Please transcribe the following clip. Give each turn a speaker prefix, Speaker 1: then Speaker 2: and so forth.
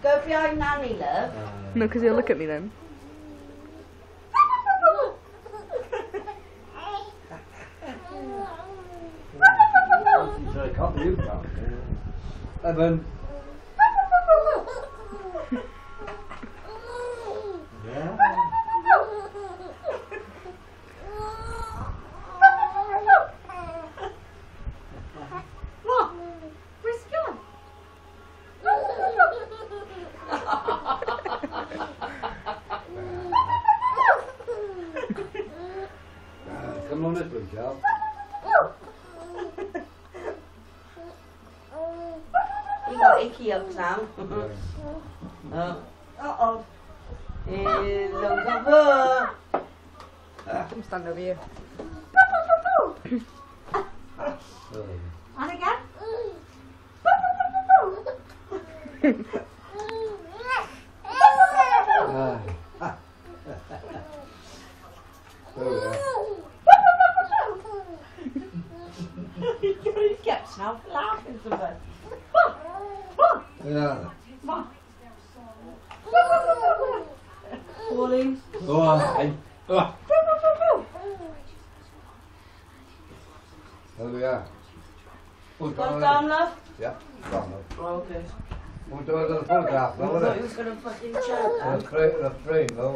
Speaker 1: Go behind Nanny, love.
Speaker 2: No, because he'll look at me then.
Speaker 3: Evan. Yeah.
Speaker 1: What? Where's he gone?
Speaker 3: Come on this way, Charles.
Speaker 1: You got hiccups now. Uh-oh. Here's Uncle Boo.
Speaker 2: I'm standing over here.
Speaker 1: And again. He kept now laughing so much.
Speaker 3: Yeah.
Speaker 1: Falling.
Speaker 3: Oh, there we are.
Speaker 1: Got down, love?
Speaker 3: Yeah, down, love.
Speaker 1: Oh, okay.
Speaker 3: We'll do a little photograph,
Speaker 1: I
Speaker 3: now,
Speaker 1: thought
Speaker 3: won't
Speaker 1: he
Speaker 3: it?
Speaker 1: was going to fucking shout.
Speaker 3: The frame, though.